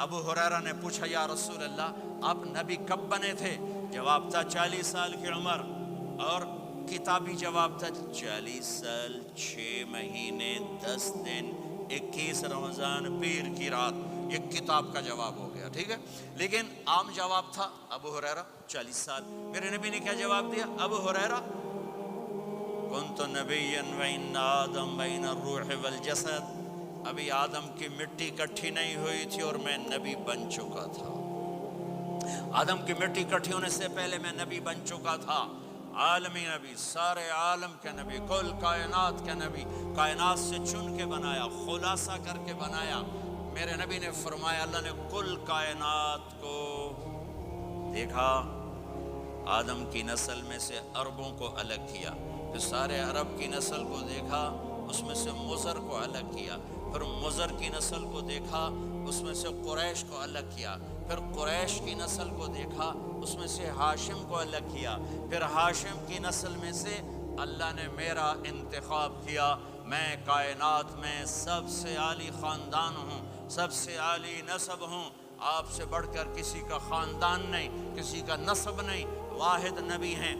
ابو ہریرہ نے پوچھا یا رسول اللہ آپ نبی کب بنے تھے؟ جواب تھا 40 سال کی عمر، اور کتابی جواب تھا 40 سال 6 مہینے 10 دن 21 رمضان پیر کی رات۔ یہ کتاب کا جواب ہو گیا، ٹھیک ہے، لیکن عام جواب تھا ابو ہریرہ 40 سال۔ میرے نبی نے کیا جواب دیا؟ ابو ہریرہ کنت نبیا وان آدم بین الروح والجسد، ابھی آدم کی مٹی اکٹھی نہیں ہوئی تھی اور میں نبی بن چکا تھا۔ آدم کی مٹی اکٹھی ہونے سے پہلے میں نبی بن چکا تھا، عالمی نبی، سارے عالم کے نبی، کل کائنات کے نبی، کائنات سے چن کے بنایا، خلاصہ کر کے بنایا۔ میرے نبی نے فرمایا اللہ نے کل کائنات کو دیکھا، آدم کی نسل میں سے عربوں کو الگ کیا، پھر سارے عرب کی نسل کو دیکھا، اس میں سے مضر کو الگ کیا، پھر مضر کی نسل کو دیکھا، اس میں سے قریش کو الگ کیا، پھر قریش کی نسل کو دیکھا، اس میں سے ہاشم کو الگ کیا، پھر ہاشم کی نسل میں سے اللہ نے میرا انتخاب کیا۔ میں کائنات میں سب سے عالی خاندان ہوں، سب سے عالی نسب ہوں، آپ سے بڑھ کر کسی کا خاندان نہیں، کسی کا نسب نہیں، واحد نبی ہیں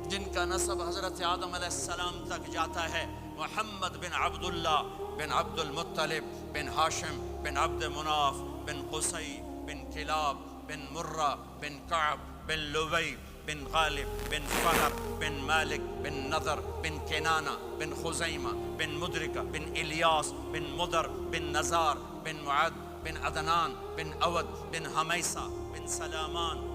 جن کا نسب حضرت آدم علیہ السلام تک جاتا ہے، محمد بن عبداللہ بن عبد المطلب بن ہاشم بن عبد مناف بن قصی بن کلاب بن مرہ بن کعب بن لبی بن غالب بن فہر بن مالک بن نضر بن کنانہ بن خزیمہ بن مدرکہ بن الیاس بن مدر بن نزار بن معد بن عدنان بن اود بن حمیسہ بن سلامان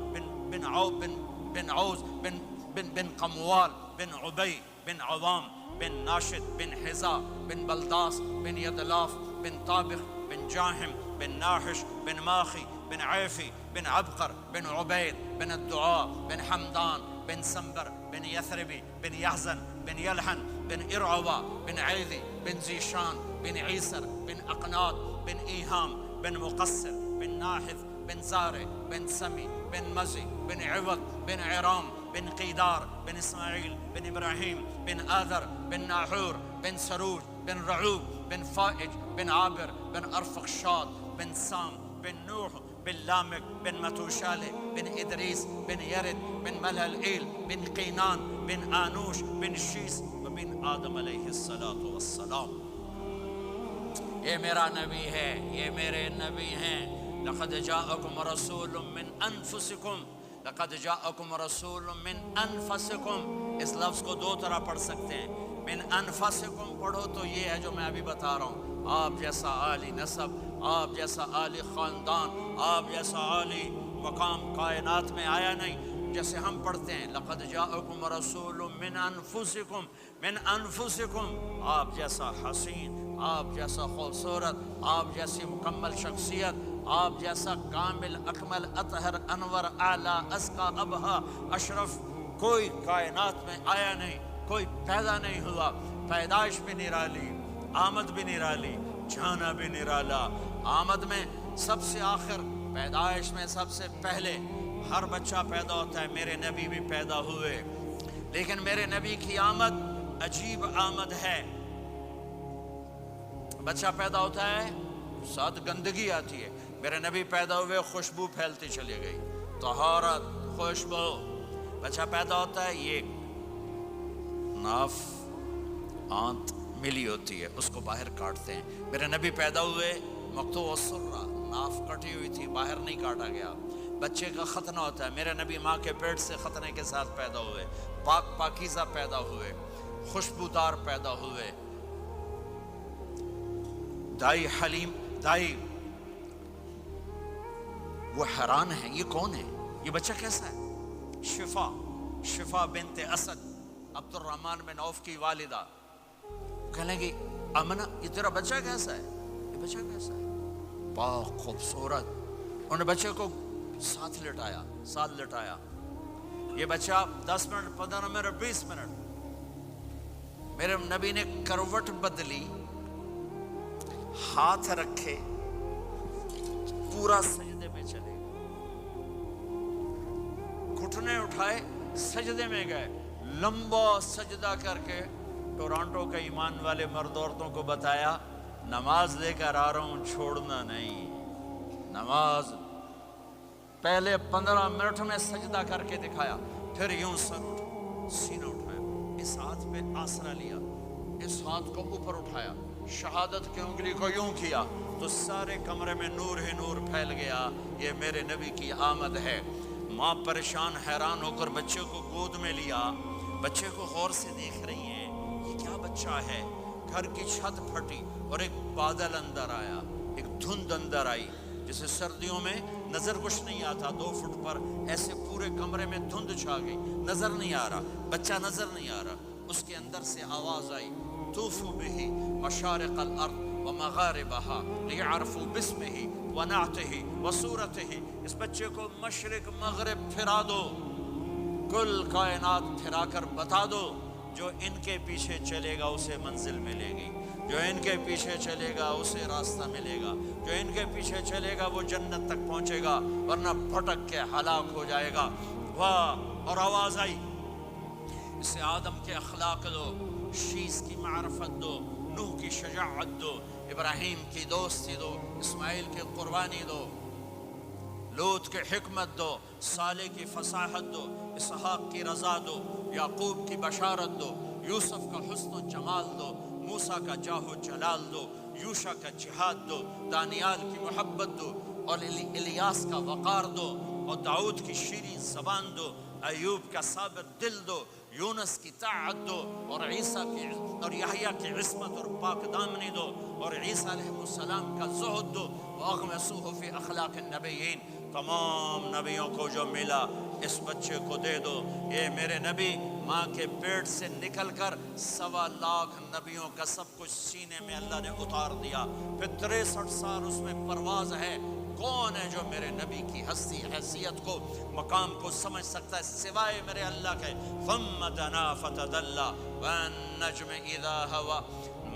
بن عوز بن قموال بن عبی بن عوام بن ناشد بن حزا بن بلداس بن یدلاف بن طابخ بن جاہم بن ناحش بن ماخی بن عیفی بن عبقر بن عبید بن الدعاء بن حمدان بن سنبر بن یثربی بن یحزن بن یلحن بن ارعوا بن عیدی بن زیشان بن عیسر بن اقناد بن ایہام بن مقصر بن ناحذ بن زارع بن سمی بن مزی بن عوض بن عرام بن قیدار بن اسماعیل بن ابراہیم بن آذر بن ناحور بن سروج بن رعوب بن فائج بن عابر بن ارفخشاد بن سام بن نوح بن لامک بن متوشالہ بن ادریس بن یرد بن ملہلئیل بن قینان بن آنوش بن شیس وبن آدم علیہ السلام۔ یہ میرا نبی ہے، یہ میرے نبی ہیں۔ لقد جاءکم رسول من انفسکم، لقد جاءکم رسول من انفسکم، اس لفظ کو دو طرح پڑھ سکتے ہیں، من انفسکم پڑھو تو یہ ہے جو میں ابھی بتا رہا ہوں، آپ جیسا عالی نسب، آپ جیسا عالی خاندان، آپ جیسا عالی مقام کائنات میں آیا نہیں۔ جیسے ہم پڑھتے ہیں لقد جاءکم رسول من انفسکم، من انفسکم، آپ جیسا حسین، آپ جیسا خوبصورت، آپ جیسی مکمل شخصیت، آپ جیسا کامل اکمل اطہر انور اعلیٰ ازکیٰ ابہا اشرف کوئی کائنات میں آیا نہیں، کوئی پیدا نہیں ہوا۔ پیدائش بھی نرالی، آمد بھی نرالی، جانا بھی نرالا۔ آمد میں سب سے آخر، پیدائش میں سب سے پہلے ہر بچہ پیدا ہوتا ہے، میرے نبی بھی پیدا ہوئے، لیکن میرے نبی کی آمد عجیب آمد ہے۔ بچہ پیدا ہوتا ہے، ساتھ گندگی آتی ہے، میرے نبی پیدا ہوئے، خوشبو پھیلتی چلی گئی، طہارت، خوشبو۔ بچہ پیدا ہوتا ہے، یہ ناف آنت ملی ہوتی ہے، اس کو باہر کاٹتے ہیں۔ میرے نبی پیدا ہوئے مقطوع السرہ، ناف کٹی ہوئی تھی، باہر نہیں کاٹا گیا۔ بچے کا ختنہ ہوتا ہے، میرے نبی ماں کے پیٹ سے ختنے کے ساتھ پیدا ہوئے، پاک پاکیزہ پیدا ہوئے، خوشبودار پیدا ہوئے۔ دائی حلیم، دائی وہ حیران ہے، یہ کون ہے، یہ بچہ کیسا ہے؟ شفا بنت اسد، عبد الرحمن بن عوف کی والدہ، کہنے لگی امنہ یہ تیرا بچہ کیسا ہے، یہ بچہ کیسا ہے، پاک خوبصورت۔ انہوں نے بچے کو ساتھ لٹایا، یہ بچہ 10 منٹ 15 منٹ 20 منٹ، میرے نبی نے کروٹ بدلی، ہاتھ رکھے، پورا سجدے میں چلے، گھٹنے اٹھائے، سجدے میں گئے، لمبا سجدہ کر کے ٹورانٹو کے ایمان والے مرد عورتوں کو بتایا نماز لے کر آ رہا ہوں، چھوڑنا نہیں، نماز پہلے 15 منٹ میں سجدہ کر کے دکھایا، پھر یوں سر سینہ اٹھایا، اس ہاتھ پہ آسرا لیا، اس ہاتھ کو اوپر اٹھایا، شہادت کی انگلی کو یوں کیا تو سارے کمرے میں نور ہی نور پھیل گیا، یہ میرے نبی کی آمد ہے۔ ماں پریشان حیران ہو کر بچے کو گود میں لیا، بچے کو غور سے دیکھ رہی ہیں، یہ کیا بچہ ہے؟ گھر کی چھت پھٹی اور ایک بادل اندر آیا، ایک دھند اندر آئی، جسے سردیوں میں نظر کچھ نہیں آتا، 2 فٹ پر ایسے پورے کمرے میں دھند چھا گئی، نظر نہیں آ رہا، بچہ نظر نہیں آ رہا۔ اس کے اندر سے آواز آئی، طوفوا بہ مشارق الارض ومغاربها لیعرفوا باسمہ ونعتہ وصورتہ۔ اس بچے کو مشرق مغرب پھرا دو، کل کائنات پھرا کر بتا دو، جو ان کے پیچھے چلے گا اسے منزل ملے گی، جو ان کے پیچھے چلے گا اسے راستہ ملے گا، جو ان کے پیچھے چلے گا وہ جنت تک پہنچے گا، ورنہ بھٹک کے ہلاک ہو جائے گا۔ واہ! اور آواز آئی، اسے آدم کے اخلاق دو، شیس کی معرفت دو، نوح کی شجاعت دو، ابراہیم کی دوستی دو، اسماعیل کی قربانی دو، لوط کی حکمت دو، صالح کی فصاحت دو، اسحاق کی رضا دو، یعقوب کی بشارت دو، یوسف کا حسن و جمال دو، موسیٰ کا جاہ و جلال دو، یوشع کا جہاد دو، دانیال کی محبت دو، اور الیاس کا وقار دو، اور داؤد کی شیریں زبان دو، ایوب کا صابر دل دو، یونس کی طاعت دو، اور عیسیٰ کی اور یحییٰ کی عصمت اور پاک دامنی دو، اور عیسیٰ علیہ السلام کا زہد دو، وَأَغْمَسُوهُ فِي أَخْلَاقِ النَّبِيِّينَ۔ تمام نبیوں کو جو ملا اس بچے کو دے دو۔ یہ میرے نبی ماں کے پیٹ سے نکل کر 1.25 لاکھ نبیوں کا سب کچھ سینے میں اللہ نے اتار دیا، پھر 63 سال اس میں پرواز ہے۔ کون ہے جو میرے نبی کی ہستی حیثیت کو مقام کو سمجھ سکتا ہے سوائے میرے اللہ کے؟ ثم دنا فتدلى والنجم اذا هوى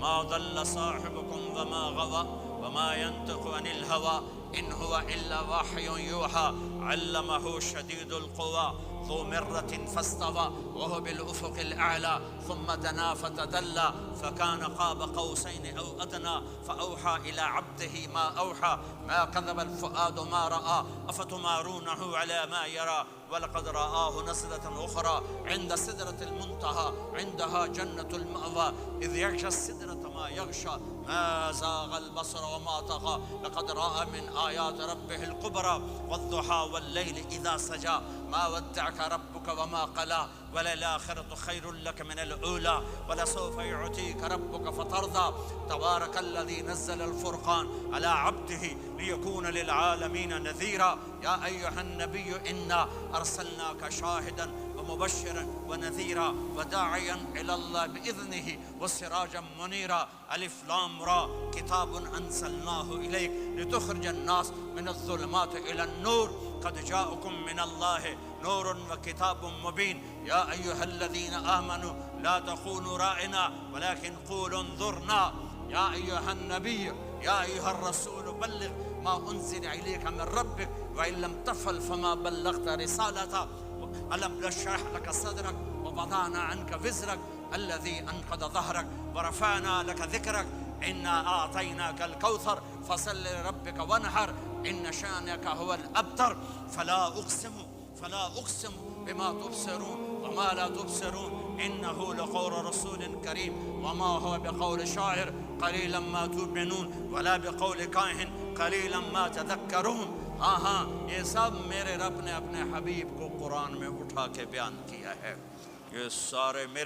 ما ضل صاحبكم وما غوى وما ينطق عن الهوى ان هو الا وحي يوحى علمه شديد القوى ذو مرة فاستوى وهو بالأفق الأعلى ثم دنا فتدلى فكان قاب قوسين أو أدنى فأوحى إلى عبده ما أوحى ما كذب الفؤاد ما رأى أفتمارونه على ما يرى ولقد رآه نزلة أخرى عند سدرة المنتهى عندها جنة المأوى إذ يغشى السدرة ما يغشى ما زاغ البصر وما طغى لقد رأى من آيات ربه الكبرى والضحى والليل إذا سجى ما ودعك ربك وما قلى وللآخرة خير لك من الأولى ولسوف يعطيك ربك فترضى تبارك الذي نزل الفرقان على عبده ليكون للعالمين نذيرا يا أيها النبي إنا أرسلناك شاهدا ومبشرا ونذيرا وداعيا إلى الله بإذنه وسراجا منيرا ألف لام را كتاب أنزلناه إليك لتخرج الناس من الظلمات إلى النور قد جاءكم من الله نور وكتاب مبين يا أيها الذين آمنوا لا تقولوا رائنا ولكن قولوا انظرنا يا أيها النبي يا أيها الرسول بلغ ما أنزل إليك من ربك وإن لم تفعل فما بلغت رسالته ألم نشرح لك صدرك ووضعنا عنك وزرك الذي أنقض ظهرك ورفعنا لك ذكرك إنا أعطيناك الكوثر فصل لربك وانحر إن شانك هو الأبتر فلا أقسم بما تبصرون وما لا تبصرون إنه لقول رسول كريم وما هو بقول شاعر قليلا ما تؤمنون ولا بقول كاهن قليلا ما تذكرون۔ ہاں یہ سب میرے رب نے اپنے حبیب کو قرآن میں اٹھا کے بیان کیا ہے۔ یہ سارے میں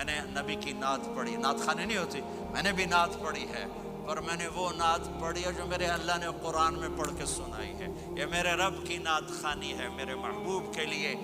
نے نبی کی نعت پڑھی، نعت خانی نہیں ہوتی، میں نے بھی نعت پڑھی ہے، پر میں نے وہ نعت پڑھی ہے جو میرے اللہ نے قرآن میں پڑھ کے سنائی ہے۔ یہ میرے رب کی نعت خانی ہے میرے محبوب کے لیے۔